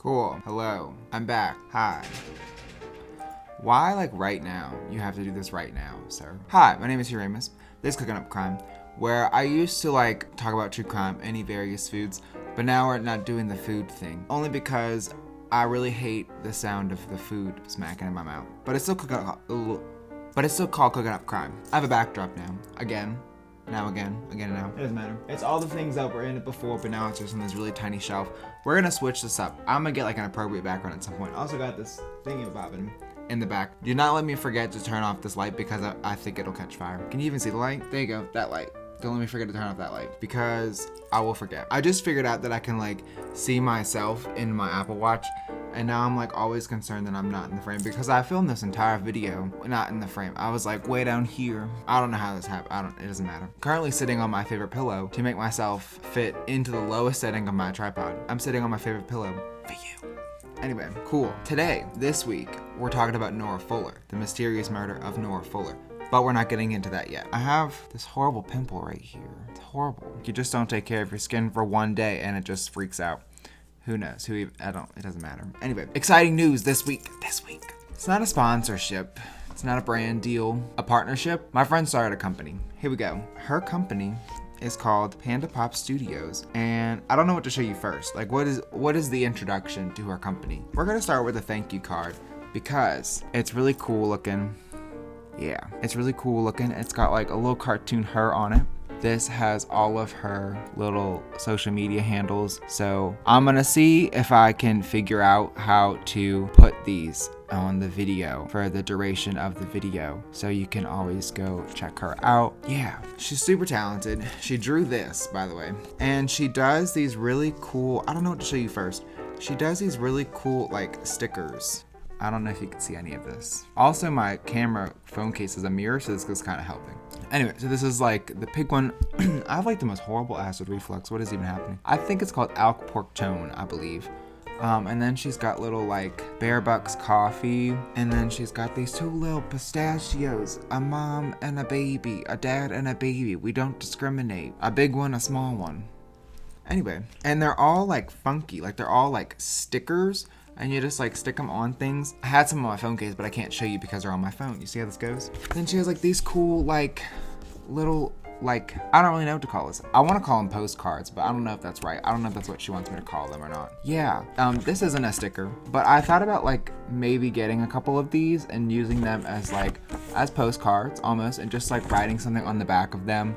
Cool. Hello. I'm back. Hi. Why, like, right now? You have to do this right now, sir. Hi, my name is Hiramus. This is Cooking Up Crime, where I used to, like, talk about true crime, any various foods, but now we're not doing the food thing. Only because I really hate the sound of the food smacking in my mouth. But it's still called Cooking Up Crime. I have a backdrop now. Again. Now again and now. It doesn't matter. It's all the things that were in it before, but now it's just on this really tiny shelf. We're gonna switch this up. I'm gonna get like an appropriate background at some point. Also got this thingy bobbing in the back. Do not let me forget to turn off this light because I think it'll catch fire. Can you even see the light? There you go, that light. Don't let me forget to turn off that light because I will forget. I just figured out that I can like see myself in my Apple Watch, and now I'm like always concerned that I'm not in the frame because I filmed this entire video not in the frame. I was like way down here. I don't know how this happened. It doesn't matter. Currently sitting on my favorite pillow to make myself fit into the lowest setting of my tripod. I'm sitting on my favorite pillow for you. Anyway, cool. Today, this week, we're talking about Nora Fuller, the mysterious murder of Nora Fuller. But we're not getting into that yet. I have this horrible pimple right here. It's horrible. You just don't take care of your skin for one day and it just freaks out. Who knows? It doesn't matter. Anyway, exciting news this week. It's not a sponsorship. It's not a brand deal. A partnership. My friend started a company. Here we go. Her company is called PandaPop Studios. And I don't know what to show you first. Like, what is the introduction to her company? We're gonna start with a thank you card because it's really cool looking. Yeah, it's really cool looking. It's got like a little cartoon her on it. This has all of her little social media handles. So I'm gonna see if I can figure out how to put these on the video for the duration of the video. So you can always go check her out. Yeah, she's super talented. She drew this, by the way. And she does these really cool, I don't know what to show you first. She does these really cool like stickers. I don't know if you can see any of this. Also, my camera phone case is a mirror, so this is kind of helping. Anyway, so this is like the pig one. I have like the most horrible acid reflux. What is even happening? I think it's called elk pork tone, I believe. And then she's got little like Bear Bucks coffee. And then she's got these two little pistachios, a mom and a baby, a dad and a baby. We don't discriminate. A big one, a small one. Anyway, and they're all like funky, like they're all like stickers. And you just like stick them on things. I had some on my phone case, but I can't show you because they're on my phone. You see how this goes? Then she has like these cool like little like, I don't really know what to call this. I want to call them postcards, but I don't know if that's right. I don't know if that's what she wants me to call them or not. Yeah, this isn't a sticker, but I thought about like maybe getting a couple of these and using them as postcards almost, and just like writing something on the back of them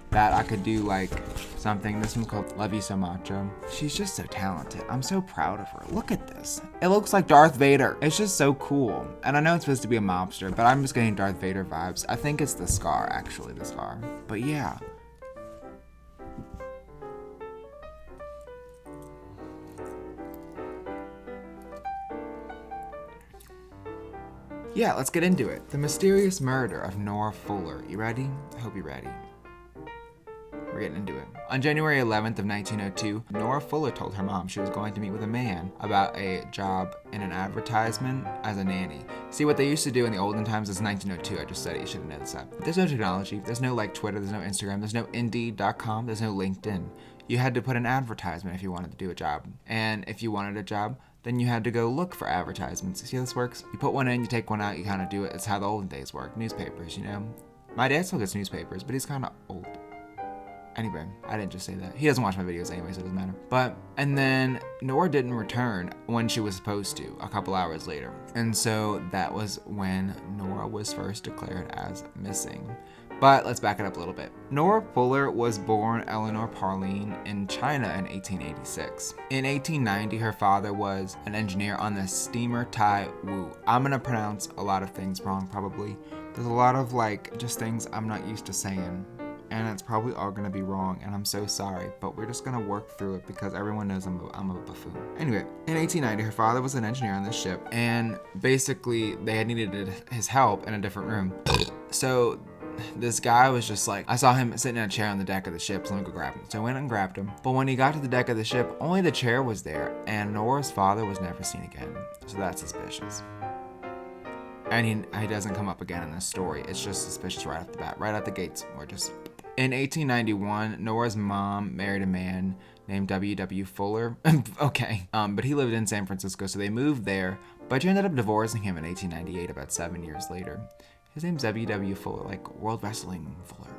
that I could do like something. This one's called Love You So Much. She's just so talented. I'm so proud of her. Look at this. It looks like Darth Vader. It's just so cool. And I know it's supposed to be a mobster, but I'm just getting Darth Vader vibes. I think it's the scar, actually, the scar. But yeah. Yeah, let's get into it. The mysterious murder of Nora Fuller. You ready? I hope you're ready. We're getting into it. On January 11th of 1902, Nora Fuller told her mom she was going to meet with a man about a job in an advertisement as a nanny. See, what they used to do in the olden times is 1902. I just said it, you should have noticed that. There's no technology. There's no like Twitter. There's no Instagram. There's no Indeed.com. There's no LinkedIn. You had to put an advertisement if you wanted to do a job. And if you wanted a job, then you had to go look for advertisements. See how this works? You put one in, you take one out, you kind of do it. It's how the olden days work. Newspapers, you know? My dad still gets newspapers, but he's kind of old. Anyway, I didn't just say that. He doesn't watch my videos anyway, so it doesn't matter. And then Nora didn't return when she was supposed to, a couple hours later. And so that was when Nora was first declared as missing. But let's back it up a little bit. Nora Fuller was born Eleanor Pauline in China in 1886. In 1890, her father was an engineer on the steamer Tai Wu. I'm gonna pronounce a lot of things wrong, probably. There's a lot of like, just things I'm not used to saying. And it's probably all gonna be wrong, and I'm so sorry, but we're just gonna work through it because everyone knows I'm a buffoon. Anyway, in 1890, her father was an engineer on this ship, and basically they had needed his help in a different room. So this guy was just like, I saw him sitting in a chair on the deck of the ship, so let me go grab him. So I went and grabbed him. But when he got to the deck of the ship, only the chair was there, and Nora's father was never seen again. So that's suspicious. And he doesn't come up again in this story. It's just suspicious right off the bat, right out the gates. We're just... In 1891, Nora's mom married a man named W.W. Fuller. Okay. But he lived in San Francisco, so they moved there, but she ended up divorcing him in 1898, about 7 years later. His name's W.W. Fuller, like World Wrestling Fuller.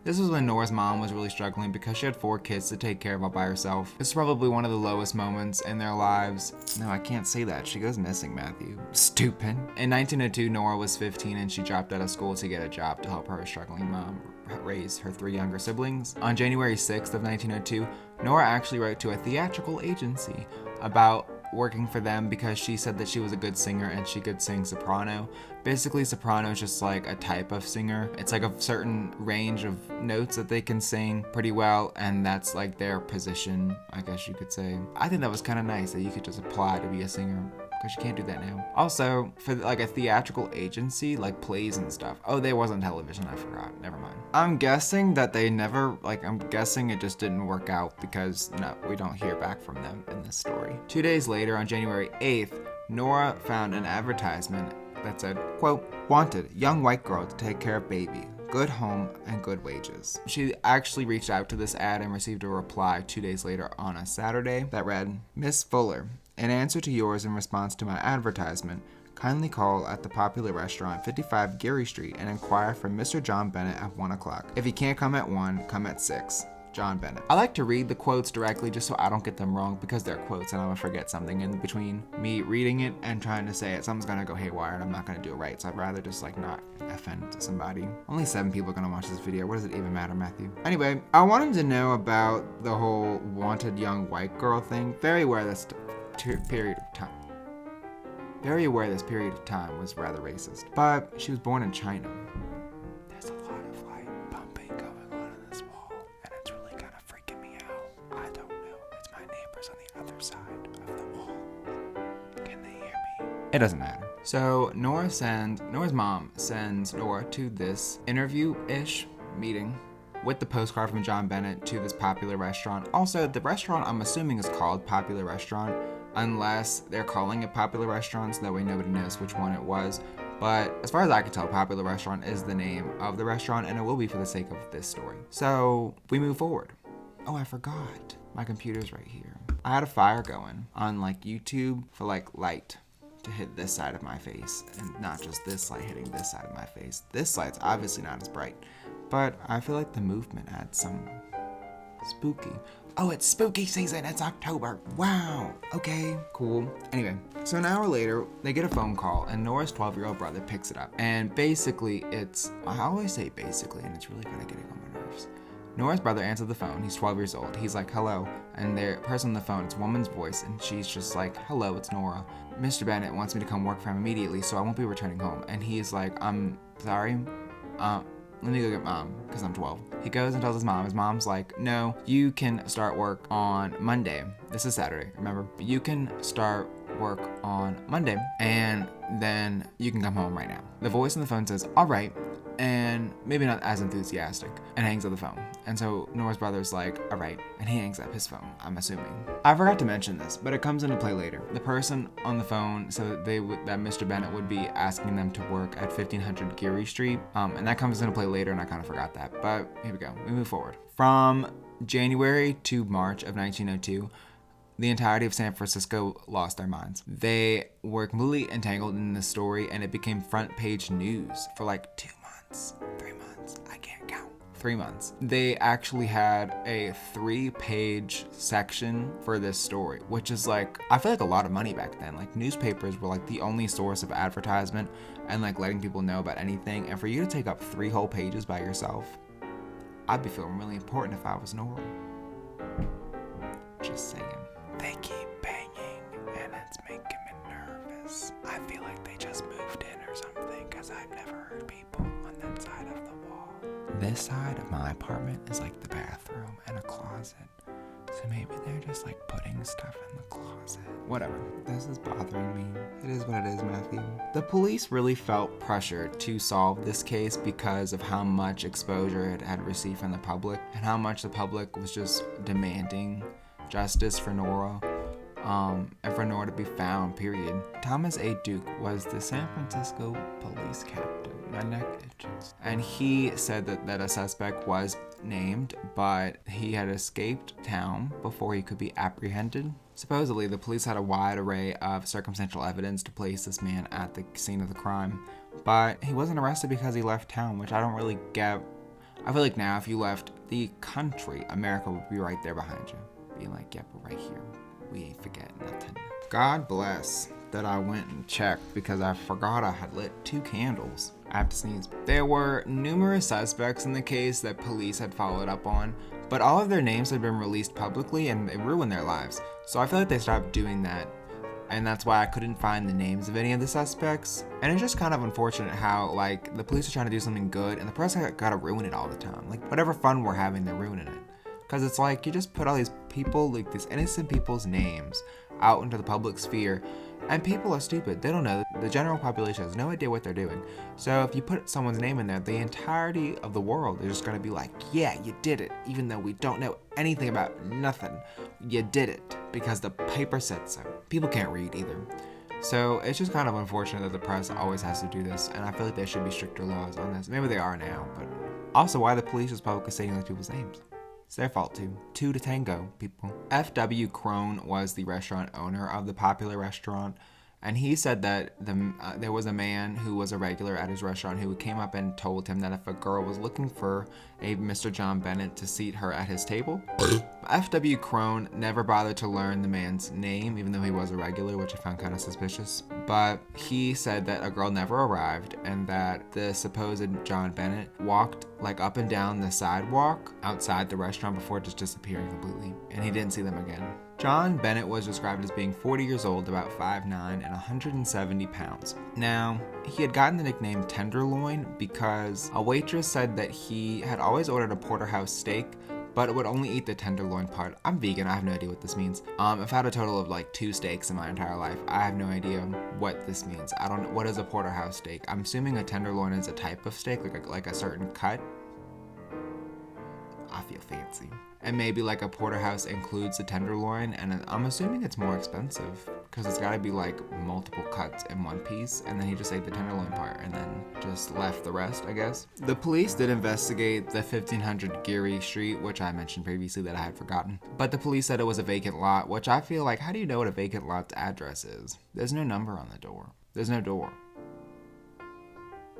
This was when Nora's mom was really struggling because she had 4 kids to take care of all by herself. This is probably one of the lowest moments in their lives. No, I can't say that. She goes missing, Matthew. Stupid. In 1902, Nora was 15 and she dropped out of school to get a job to help her struggling mom raise her 3 younger siblings. On January 6th of 1902, Nora actually wrote to a theatrical agency about working for them because she said that she was a good singer and she could sing soprano. Basically, soprano is just like a type of singer. It's like a certain range of notes that they can sing pretty well, and that's like their position, I guess you could say. I think that was kind of nice that you could just apply to be a singer, because you can't do that now. Also, for like a theatrical agency, like plays and stuff. Oh, they wasn't television, I forgot. Never mind. I'm guessing that they never, I'm guessing it just didn't work out because, no, we don't hear back from them in this story. 2 days later, on January 8th, Nora found an advertisement that said, quote, "Wanted, young white girl to take care of baby. Good home and good wages." She actually reached out to this ad and received a reply 2 days later on a Saturday that read, "Miss Fuller, in answer to yours in response to my advertisement, kindly call at the popular restaurant 55 Geary Street and inquire for Mr. John Bennett at 1 o'clock. If he can't come at 1, come at 6. John Bennett." I like to read the quotes directly just so I don't get them wrong because they're quotes and I'm gonna forget something in between me reading it and trying to say it. Something's gonna go haywire and I'm not gonna do it right, so I'd rather just not offend somebody. Only 7 people are gonna watch this video. What does it even matter, Matthew? Anyway, I wanted to know about the whole wanted young white girl thing. Very aware this period of time. Very aware this period of time was rather racist. But she was born in China. There's a lot of bumping going on in this wall, and it's really kind of freaking me out. I don't know. It's my neighbors on the other side of the wall. Can they hear me? It doesn't matter. So Nora's mom sends Nora to this interview-ish meeting with the postcard from John Bennett to this popular restaurant. Also, the restaurant I'm assuming is called Popular Restaurant, unless they're calling it Popular Restaurant, so that way nobody knows which one it was. But as far as I can tell, Popular Restaurant is the name of the restaurant, and it will be for the sake of this story. So we move forward. Oh, I forgot. My computer's right here. I had a fire going on YouTube for light to hit this side of my face, and not just this light hitting this side of my face. This light's obviously not as bright, but I feel like the movement adds some spooky. Oh, it's spooky season. It's October. Wow. Okay, cool. Anyway, so an hour later, they get a phone call, and Nora's 12-year-old brother picks it up. And basically, I always say basically, and it's really kind of getting on my nerves. Nora's brother answered the phone. He's 12 years old. He's like, "Hello." And the person on the phone, it's a woman's voice, and she's just like, "Hello, it's Nora. Mr. Bennett wants me to come work for him immediately, so I won't be returning home." And he's like, "I'm sorry. Let me go get mom, because I'm 12. He goes and tells his mom. His mom's like, "No, you can start work on Monday." This is Saturday, remember? You can start work on Monday, and then you can come home right now. The voice on the phone says, "All right," and maybe not as enthusiastic, and hangs up the phone. And so Nora's brother's like, "All right," and he hangs up his phone, I'm assuming. I forgot to mention this, but it comes into play later. The person on the phone said that Mr. Bennett would be asking them to work at 1500 Geary Street, and that comes into play later, and I kind of forgot that. But here we go. We move forward. From January to March of 1902, the entirety of San Francisco lost their minds. They were completely entangled in this story, and it became front page news for 2 months, 3 months. I can't count. 3 months. They actually had a 3-page section for this story, which is I feel like a lot of money back then. Newspapers were the only source of advertisement and letting people know about anything. And for you to take up 3 whole pages by yourself, I'd be feeling really important if I was Nora. Just saying. They keep banging, and it's making me nervous. I feel like they just moved in or something, because I've never heard people on that side of the wall. This side of my apartment is the bathroom and a closet. So maybe they're just putting stuff in the closet. Whatever. This is bothering me. It is what it is, Matthew. The police really felt pressured to solve this case because of how much exposure it had received from the public and how much the public was just demanding justice for Nora, and for Nora to be found, period. Thomas A. Duke was the San Francisco police captain. My neck itches. And he said that a suspect was named, but he had escaped town before he could be apprehended. Supposedly, the police had a wide array of circumstantial evidence to place this man at the scene of the crime, but he wasn't arrested because he left town, which I don't really get. I feel like now if you left the country, America would be right there behind you, being like, yep, we're right here. We ain't forgetting nothing. God bless that I went and checked because I forgot I had lit 2 candles. I have to sneeze. There were numerous suspects in the case that police had followed up on, but all of their names had been released publicly and it ruined their lives. So I feel like they stopped doing that. And that's why I couldn't find the names of any of the suspects. And it's just kind of unfortunate how, like, the police are trying to do something good and the press gotta ruin it all the time. Like, whatever fun we're having, they're ruining it. Because it's like, you just put all these people, like these innocent people's names out into the public sphere, and people are stupid. They don't know. The general population has no idea what they're doing. So if you put someone's name in there, the entirety of the world is just gonna be like, yeah, you did it. Even though we don't know anything about nothing, you did it because the paper said so. People can't read either. So it's just kind of unfortunate that the press always has to do this, and I feel like there should be stricter laws on this. Maybe they are now, but also why the police is publicly stating these people's names. It's their fault too. 2 to tango, people. F.W. Crone was the restaurant owner of the popular restaurant, and he said that there was a man who was a regular at his restaurant who came up and told him that if a girl was looking for a Mr. John Bennett to seat her at his table, F.W. Crone never bothered to learn the man's name, even though he was a regular, which I found kind of suspicious. But he said that a girl never arrived and that the supposed John Bennett walked like up and down the sidewalk outside the restaurant before just disappearing completely, and he didn't see them again. John Bennett was described as being 40 years old, about 5'9", and 170 pounds. Now, he had gotten the nickname Tenderloin because a waitress said that he had always ordered a porterhouse steak, but would only eat the tenderloin part. I'm vegan, I have no idea what this means. I've had a total of like 2 steaks in my entire life. I have no idea what this means. I don't know, what is a porterhouse steak? I'm assuming a tenderloin is a type of steak, like a certain cut. I feel fancy. And maybe like a porterhouse includes a tenderloin, and I'm assuming it's more expensive because it's got to be like multiple cuts in one piece, and then he just ate the tenderloin part and then just left the rest, I guess. The police did investigate the 1500 Geary Street, which I mentioned previously that I had forgotten, but the police said it was a vacant lot, which I feel like, how do you know what a vacant lot's address is? There's no number on the door. There's no door.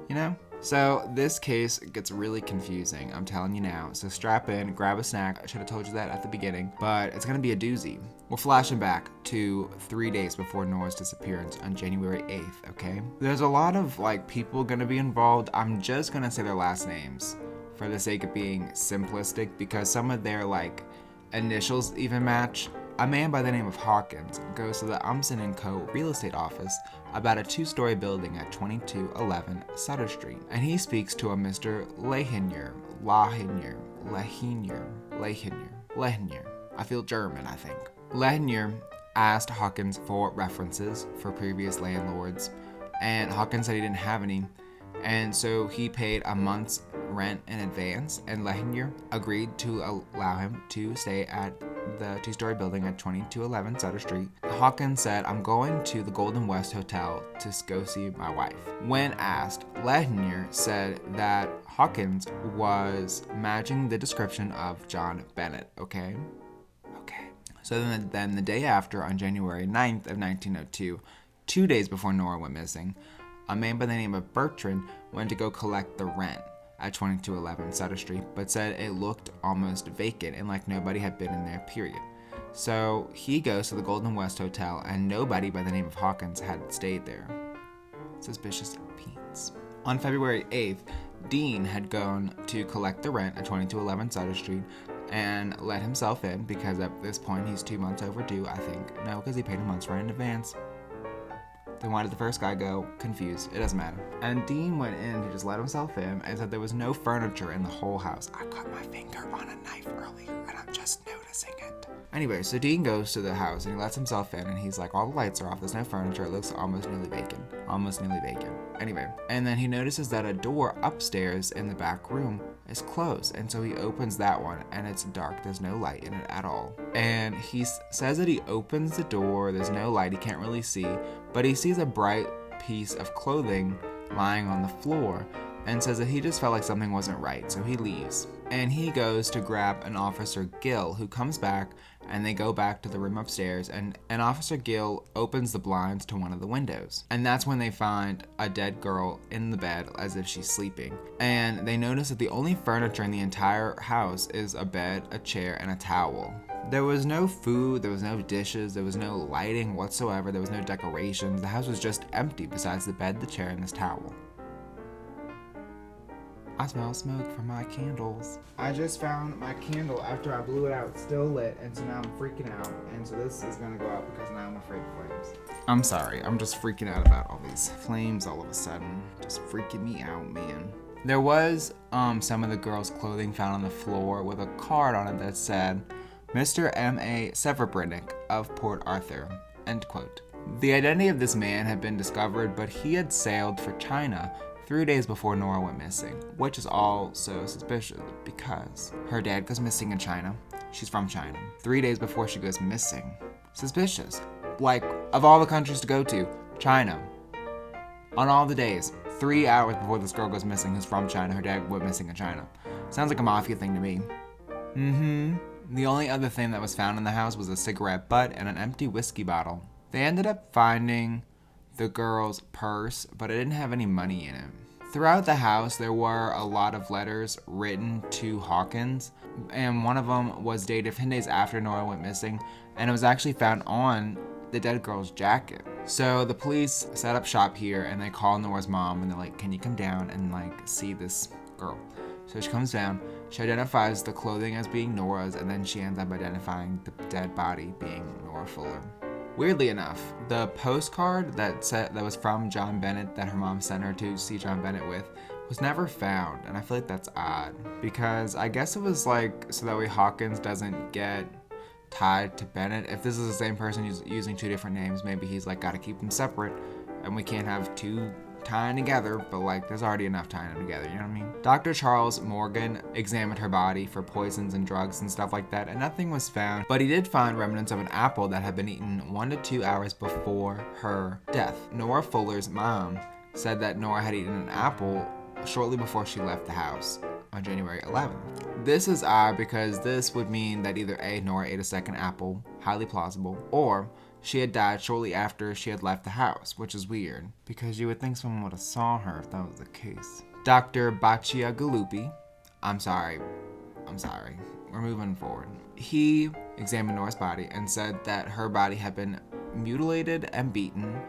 You know? So this case gets really confusing, I'm telling you now. So strap in, grab a snack. I should have told you that at the beginning, but it's gonna be a doozy. We're flashing back to 3 days before Nora's disappearance on January 8th, okay? There's a lot of like people gonna be involved. I'm just gonna say their last names for the sake of being simplistic because some of their like initials even match. A man by the name of Hawkins goes to the Umsen & Co. real estate office about a 2-story building at 2211 Sutter Street, and he speaks to a Mr. Lehinier. I feel German, I think. Lehinier asked Hawkins for references for previous landlords, and Hawkins said he didn't have any, and so he paid a month's rent in advance, and Lehinier agreed to allow him to stay at the 2-story building at 2211 Sutter Street. Hawkins said, I'm going to the Golden West Hotel to go see my wife. When asked, Lehinier said that Hawkins was matching the description of John Bennett, okay? So then the day after, on January 9th of 1902, 2 days before Nora went missing, a man by the name of Bertrand went to go collect the rent at 2211 Sutter Street, but said it looked almost vacant and like nobody had been in there, period. So he goes to the Golden West Hotel and nobody by the name of Hawkins had stayed there. Suspicious Pete's. On February 8th, Dean had gone to collect the rent at 2211 Sutter Street and let himself in because at this point he's 2 months overdue, I think. No, because he paid a month's rent in advance. Then why did the first guy go? Confused. It doesn't matter. And Dean went in to just let himself in and said there was no furniture in the whole house. I cut my finger on a knife earlier and I'm just noticing it. Anyway, so Dean goes to the house and he lets himself in and he's like, all the lights are off, there's no furniture, it looks almost nearly vacant. Anyway, and then he notices that a door upstairs in the back room is closed, and so he opens that one and it's dark, there's no light in it at all. And he says that he opens the door, there's no light, he can't really see, but he sees a bright piece of clothing lying on the floor, and says that he just felt like something wasn't right, so he leaves. And he goes to grab an Officer Gill, who comes back, and they go back to the room upstairs, and Officer Gill opens the blinds to one of the windows. And that's when they find a dead girl in the bed as if she's sleeping. And they notice that the only furniture in the entire house is a bed, a chair, and a towel. There was no food, there was no dishes, there was no lighting whatsoever, there was no decorations. The house was just empty besides the bed, the chair, and this towel. I smell smoke from my candles. I just found my candle after I blew it out, still lit, and so now I'm freaking out. And so this is gonna go out because now I'm afraid of flames. I'm sorry, I'm just freaking out about all these flames all of a sudden. Just freaking me out, man. There was some of the girls' clothing found on the floor with a card on it that said, Mr. M.A. Severbrinnick of Port Arthur, end quote. The identity of this man had been discovered, but he had sailed for China 3 days before Nora went missing, which is all so suspicious because her dad goes missing in China. She's from China. 3 days before she goes missing. Suspicious. Like, of all the countries to go to, China. On all the days, 3 hours before this girl goes missing who's from China, her dad went missing in China. Sounds like a mafia thing to me. The only other thing that was found in the house was a cigarette butt and an empty whiskey bottle. They ended up finding the girl's purse, but it didn't have any money in it. Throughout the house, there were a lot of letters written to Hawkins, and one of them was dated 10 days after Nora went missing, and it was actually found on the dead girl's jacket. So the police set up shop here, and they call Nora's mom, and they're like, can you come down and see this girl? So she comes down, she identifies the clothing as being Nora's, and then she ends up identifying the dead body being Nora Fuller. Weirdly enough, the postcard that was from John Bennett that her mom sent her to see John Bennett with was never found, and I feel like that's odd because I guess it was so that way Hawkins doesn't get tied to Bennett. If this is the same person who's using two different names, maybe he's gotta keep them separate and we can't have two tying together, but there's already enough tying them together, you know what I mean? Dr. Charles Morgan examined her body for poisons and drugs and stuff like that, and nothing was found, but he did find remnants of an apple that had been eaten 1 to 2 hours before her death. Nora Fuller's mom said that Nora had eaten an apple shortly before she left the house on January 11th. This is odd because this would mean that either A, Nora ate a second apple, highly plausible, or she had died shortly after she had left the house, which is weird, because you would think someone would have saw her if that was the case. Dr. Bachia Galupi, I'm sorry, we're moving forward. He examined Nora's body and said that her body had been mutilated and beaten,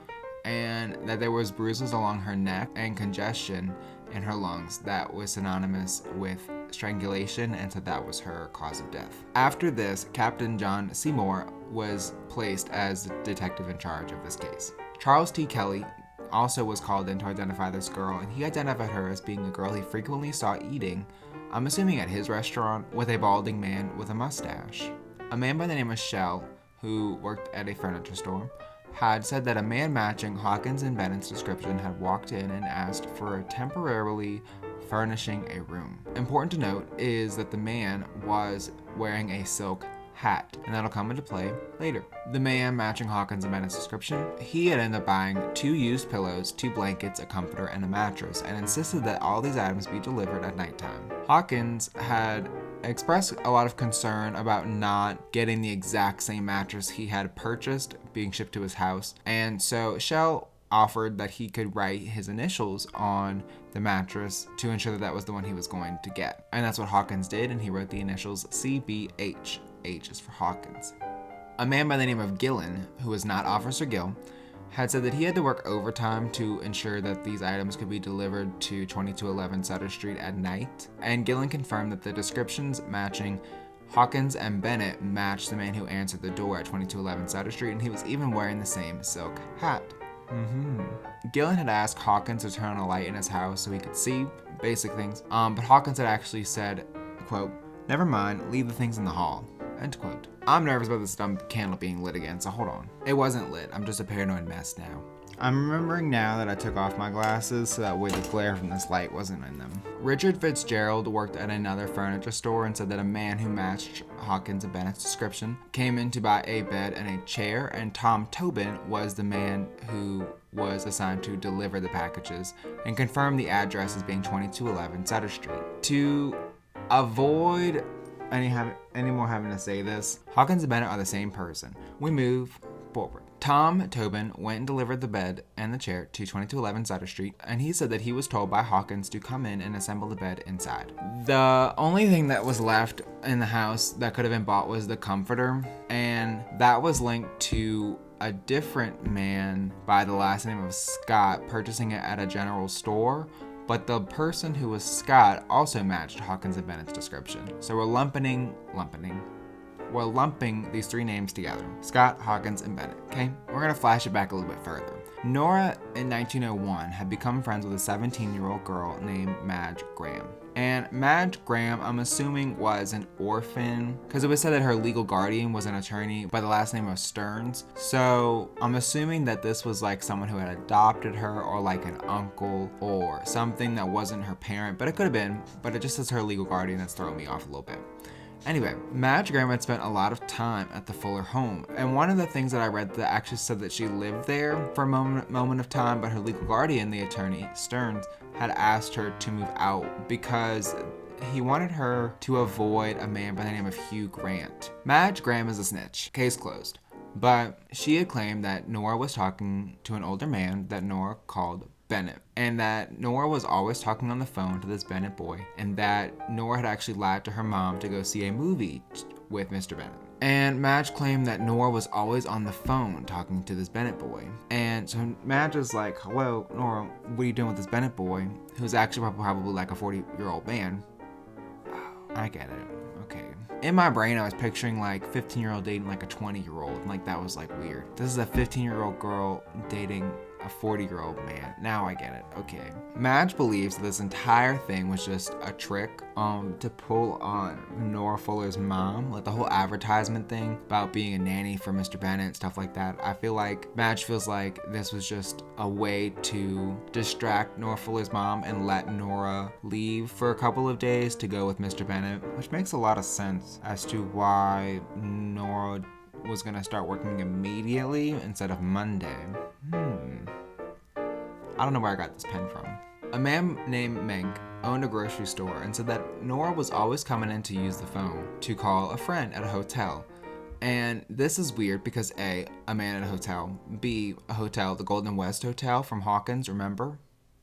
and that there was bruises along her neck and congestion in her lungs that was synonymous with strangulation, and said that was her cause of death. After this, Captain John Seymour was placed as the detective in charge of this case. Charles T. Kelly also was called in to identify this girl, and he identified her as being a girl he frequently saw eating, I'm assuming at his restaurant, with a balding man with a mustache. A man by the name of Shell, who worked at a furniture store, had said that a man matching Hawkins and Bennett's description had walked in and asked for temporarily furnishing a room. Important to note is that the man was wearing a silk hat, and that'll come into play later. The man matching Hawkins and Bennett's description, he had ended up buying 2 used pillows, 2 blankets, a comforter, and a mattress, and insisted that all these items be delivered at nighttime. Hawkins had expressed a lot of concern about not getting the exact same mattress he had purchased being shipped to his house, and so Shell offered that he could write his initials on the mattress to ensure that that was the one he was going to get. And that's what Hawkins did, and he wrote the initials CBH. H is for Hawkins. A man by the name of Gillen, who was not Officer Gill, had said that he had to work overtime to ensure that these items could be delivered to 2211 Sutter Street at night, and Gillen confirmed that the descriptions matching Hawkins and Bennett matched the man who answered the door at 2211 Sutter Street, and he was even wearing the same silk hat. Gillen had asked Hawkins to turn on a light in his house so he could see basic things, but Hawkins had actually said, quote, "Never mind, leave the things in the hall," End quote. I'm nervous about this dumb candle being lit again, so hold on. It wasn't lit. I'm just a paranoid mess now. I'm remembering now that I took off my glasses so that way the glare from this light wasn't in them. Richard Fitzgerald worked at another furniture store and said that a man who matched Hawkins and Bennett's description came in to buy a bed and a chair, and Tom Tobin was the man who was assigned to deliver the packages and confirmed the address as being 2211 Sutter Street. To avoid any more having to say this, Hawkins and Bennett are the same person. We move forward. Tom Tobin went and delivered the bed and the chair to 2211 Sutter Street, and he said that he was told by Hawkins to come in and assemble the bed inside. The only thing that was left in the house that could have been bought was the comforter, and that was linked to a different man by the last name of Scott purchasing it at a general store, but the person who was Scott also matched Hawkins and Bennett's description. So we're lumping these three names together. Scott, Hawkins, and Bennett, okay? We're gonna flash it back a little bit further. Nora, in 1901, had become friends with a 17-year-old girl named Madge Graham. And Madge Graham, I'm assuming, was an orphan, because it was said that her legal guardian was an attorney by the last name of Stearns. So I'm assuming that this was like someone who had adopted her, or like an uncle, or something that wasn't her parent, but it could have been, but it just says her legal guardian. That's throwing me off a little bit. Anyway, Madge Graham had spent a lot of time at the Fuller home, and one of the things that I read that actually said that she lived there for a moment of time, but her legal guardian, the attorney Stearns, had asked her to move out because he wanted her to avoid a man by the name of Hugh Grant. Madge Graham is a snitch. Case closed. But she had claimed that Nora was talking to an older man that Nora called Bennett, and that Nora was always talking on the phone to this Bennett boy, and that Nora had actually lied to her mom to go see a movie with Mr. Bennett. And Madge claimed that Nora was always on the phone talking to this Bennett boy. And so Madge was like, hello, Nora, what are you doing with this Bennett boy, who's actually probably like a 40-year-old man? I get it. Okay. In my brain, I was picturing like 15-year-old dating like a 20-year-old. Like that was like weird. This is a 15-year-old girl dating a 40-year-old man. Now I get it. Okay. Madge believes that this entire thing was just a trick to pull on Nora Fuller's mom. Like the whole advertisement thing about being a nanny for Mr. Bennett, stuff like that. I feel like Madge feels like this was just a way to distract Nora Fuller's mom and let Nora leave for a couple of days to go with Mr. Bennett, which makes a lot of sense as to why Nora was gonna start working immediately instead of Monday. I don't know where I got this pen from. A man named Mink owned a grocery store and said that Nora was always coming in to use the phone to call a friend at a hotel. And this is weird because A, a man at a hotel, B, a hotel, the Golden West Hotel from Hawkins, remember?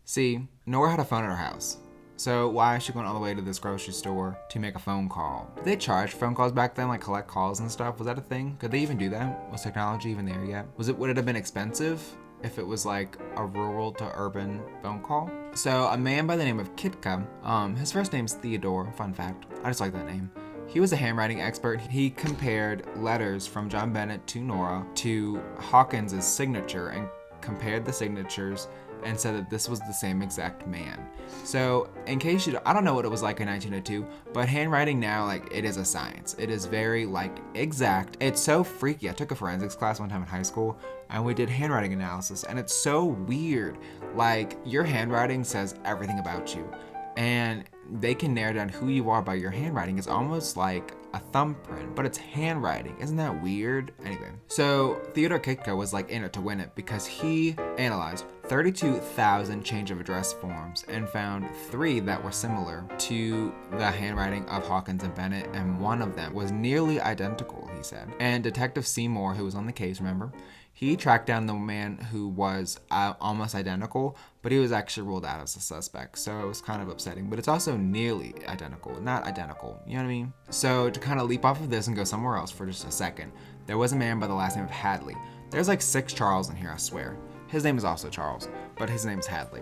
C, Nora had a phone at her house. So why is she going all the way to this grocery store to make a phone call? Did they charge phone calls back then, like collect calls and stuff? Was that a thing? Could they even do that? Was technology even there yet? Would it have been expensive if it was like a rural to urban phone call? So a man by the name of Kitka, his first name's Theodore, fun fact. I just like that name. He was a handwriting expert. He compared letters from John Bennett to Nora to Hawkins' signature and compared the signatures and said that this was the same exact man. So in case I don't know what it was like in 1902, but handwriting now, like, it is a science. It is very like exact. It's so freaky. I took a forensics class one time in high school and we did handwriting analysis, and it's so weird. Like, your handwriting says everything about you, and they can narrow down who you are by your handwriting. It's almost like a thumbprint, but it's handwriting. Isn't that weird? Anyway, so Theodore Kitka was like in it to win it because he analyzed 32,000 change of address forms and found 3 that were similar to the handwriting of Hawkins and Bennett, and one of them was nearly identical, he said. And Detective Seymour, who was on the case, remember? He tracked down the man who was almost identical, but he was actually ruled out as a suspect, so it was kind of upsetting. But it's also nearly identical, not identical, you know what I mean? So to kind of leap off of this and go somewhere else for just a second, there was a man by the last name of Hadley. There's like 6 Charles in here, I swear. His name is also Charles, but his name's Hadley.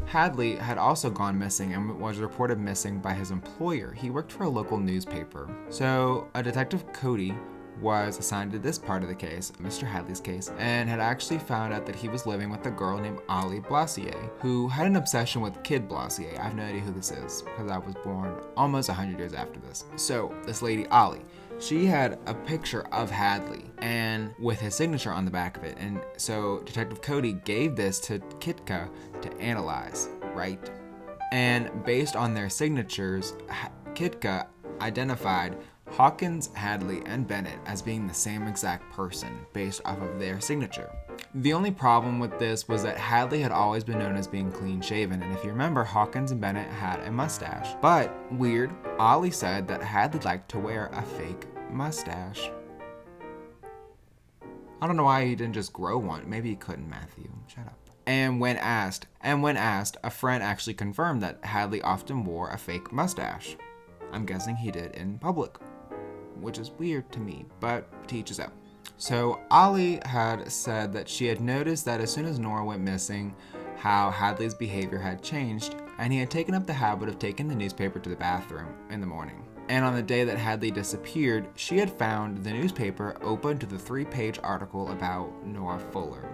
Hadley had also gone missing and was reported missing by his employer. He worked for a local newspaper. So a detective, Cody, was assigned to this part of the case, Mr. Hadley's case, and had actually found out that he was living with a girl named Ollie Blasier, who had an obsession with Kid Blasier. I have no idea who this is because I was born almost 100 years after this. So this lady, Ollie, she had a picture of Hadley and with his signature on the back of it. And so Detective Cody gave this to Kitka to analyze, right? And based on their signatures, Kitka identified Hawkins, Hadley, and Bennett as being the same exact person based off of their signature. The only problem with this was that Hadley had always been known as being clean shaven, and if you remember, Hawkins and Bennett had a mustache. But, weird, Ollie said that Hadley liked to wear a fake mustache. I don't know why he didn't just grow one. Maybe he couldn't, Matthew. Shut up. And when asked, a friend actually confirmed that Hadley often wore a fake mustache. I'm guessing he did in public, which is weird to me, but to each his own. So Ollie had said that she had noticed that as soon as Nora went missing, how Hadley's behavior had changed, and he had taken up the habit of taking the newspaper to the bathroom in the morning. And on the day that Hadley disappeared, she had found the newspaper open to the 3-page article about Nora Fuller.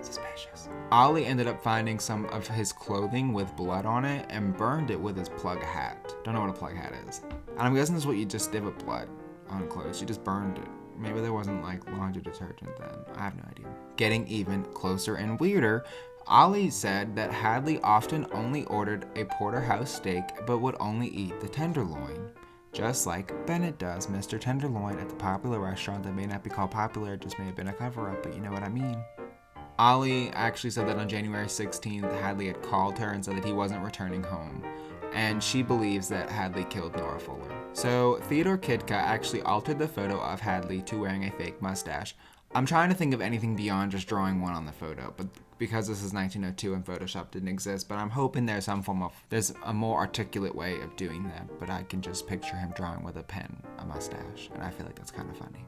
Suspicious. Ollie ended up finding some of his clothing with blood on it and burned it with his plug hat. Don't know what a plug hat is. And I'm guessing this is what you just did with blood on clothes. You just burned it. Maybe there wasn't like laundry detergent then. I have no idea. Getting even closer and weirder, Ollie said that Hadley often only ordered a porterhouse steak but would only eat the tenderloin. Just like Bennett does, Mr. Tenderloin at the popular restaurant that may not be called popular, it just may have been a cover-up, but you know what I mean. Ollie actually said that on January 16th, Hadley had called her and said that he wasn't returning home, and she believes that Hadley killed Nora Fuller. So Theodore Kitka actually altered the photo of Hadley to wearing a fake mustache. I'm trying to think of anything beyond just drawing one on the photo, but because this is 1902 and Photoshop didn't exist, but I'm hoping there's a more articulate way of doing that, but I can just picture him drawing with a pen, a mustache, and I feel like that's kind of funny.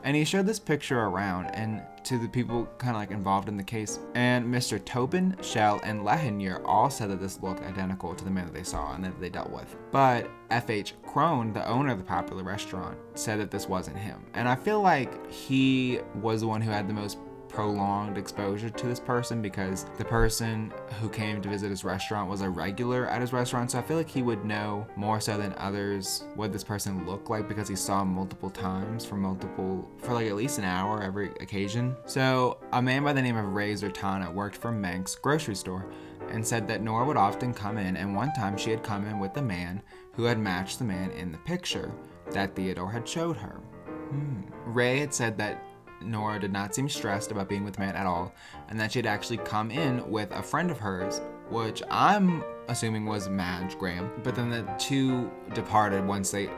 And he showed this picture around and to the people kind of like involved in the case. And Mr. Tobin, Shell, and Lehenier all said that this looked identical to the man that they saw and that they dealt with. But F.H. Crone, the owner of the popular restaurant, said that this wasn't him. And I feel like he was the one who had the most prolonged exposure to this person because the person who came to visit his restaurant was a regular at his restaurant, so I feel like he would know more so than others what this person looked like because he saw him multiple times for like at least an hour every occasion. So a man by the name of Ray Zertana worked for Menk's grocery store and said that Nora would often come in, and one time she had come in with a man who had matched the man in the picture that Theodore had showed her. Ray had said that Nora did not seem stressed about being with the man at all, and that she had actually come in with a friend of hers, which I'm assuming was Madge Graham, but then the two departed once they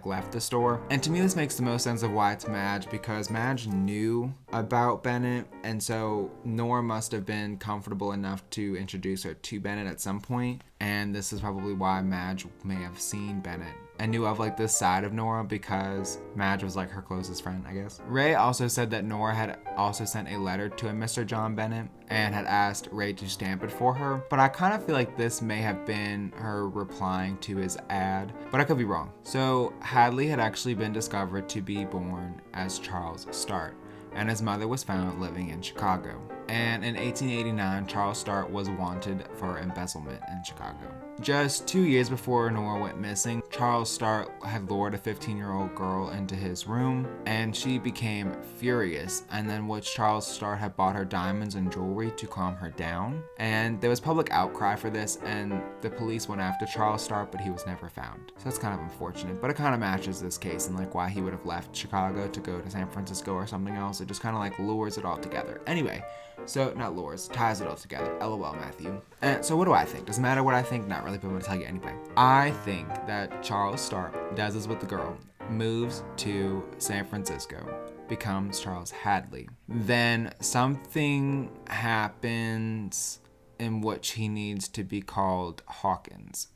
left the store. And to me this makes the most sense of why it's Madge, because Madge knew about Bennett, and so Nora must have been comfortable enough to introduce her to Bennett at some point, and this is probably why Madge may have seen Bennett and knew of this side of Nora because Madge was her closest friend, I guess. Ray also said that Nora had also sent a letter to a Mr. John Bennett and had asked Ray to stamp it for her, but I kind of feel like this may have been her replying to his ad, but I could be wrong. So Hadley had actually been discovered to be born as Charles Start, and his mother was found living in Chicago. And in 1889, Charles Start was wanted for embezzlement in Chicago. Just 2 years before Nora went missing, Charles Start had lured a 15-year-old girl into his room, and she became furious, and then which Charles Start had bought her diamonds and jewelry to calm her down. And there was public outcry for this, and the police went after Charles Start, but he was never found. So that's kind of unfortunate, but it kind of matches this case and why he would have left Chicago to go to San Francisco or something else. It just kind of lures it all together. Anyway, so not lures, ties it all together. LOL, Matthew. And so what do I think? Doesn't matter what I think, not really, but I'm going to tell you anyway. I think that Charles Start does this with the girl, moves to San Francisco, becomes Charles Hadley. Then something happens in which he needs to be called Hawkins.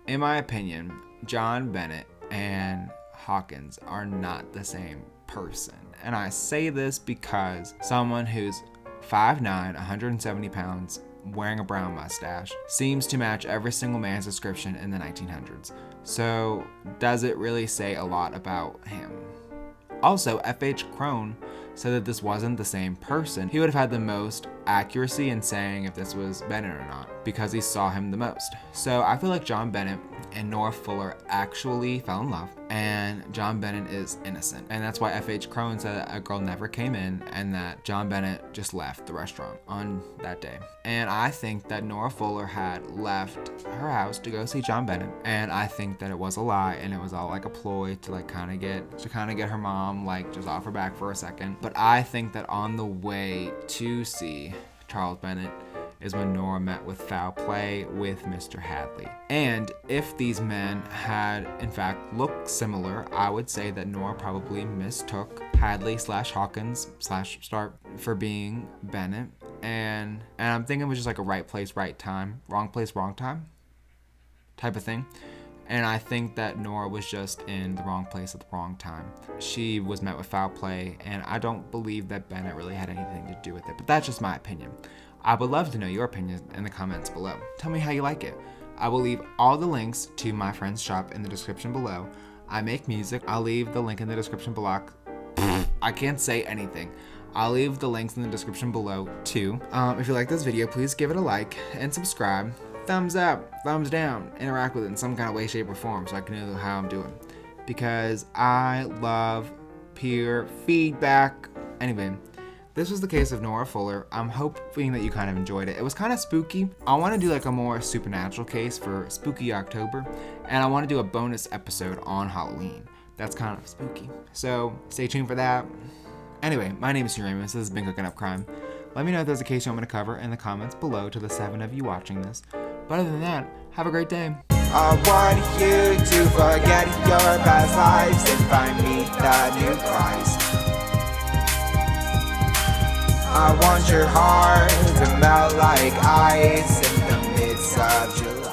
In my opinion, John Bennett and Hawkins are not the same person. And I say this because someone who's 5'9", 170 pounds, wearing a brown mustache, seems to match every single man's description in the 1900s. So, does it really say a lot about him? Also, F.H. Crone said that this wasn't the same person. He would have had the most accuracy in saying if this was Bennett or not, because he saw him the most. So I feel like John Bennett and Nora Fuller actually fell in love, and John Bennett is innocent. And that's why F.H. Crone said that a girl never came in and that John Bennett just left the restaurant on that day. And I think that Nora Fuller had left her house to go see John Bennett, and I think that it was a lie and it was all like a ploy to like kind of get her mom like just off her back for a second. But I think that on the way to see Charles Bennett is when Nora met with foul play with Mr. Hadley. And if these men had in fact looked similar, I would say that Nora probably mistook Hadley / Hawkins / Stark for being Bennett. And I'm thinking it was just like a right place, right time, wrong place, wrong time type of thing. And I think that Nora was just in the wrong place at the wrong time. She was met with foul play, and I don't believe that Bennett really had anything to do with it. But that's just my opinion. I would love to know your opinion in the comments below. Tell me how you like it. I will leave all the links to my friend's shop in the description below. I make music. I'll leave the link in the description below. I can't say anything. I'll leave the links in the description below too. If you like this video, please give it a like and subscribe. Thumbs up, thumbs down, interact with it in some kind of way, shape, or form so I can know how I'm doing. Because I love peer feedback. Anyway, this was the case of Nora Fuller. I'm hoping that you kind of enjoyed it. It was kind of spooky. I want to do like a more supernatural case for Spooky October, and I want to do a bonus episode on Halloween. That's kind of spooky. So stay tuned for that. Anyway, my name is Uramus. This has been Cooking Up Crime. Let me know if there's a case you want me to cover in the comments below to the 7 of you watching this. But other than that, have a great day. I want you to forget your past lives and find me the new Christ. I want your heart to melt like ice in the midst of July.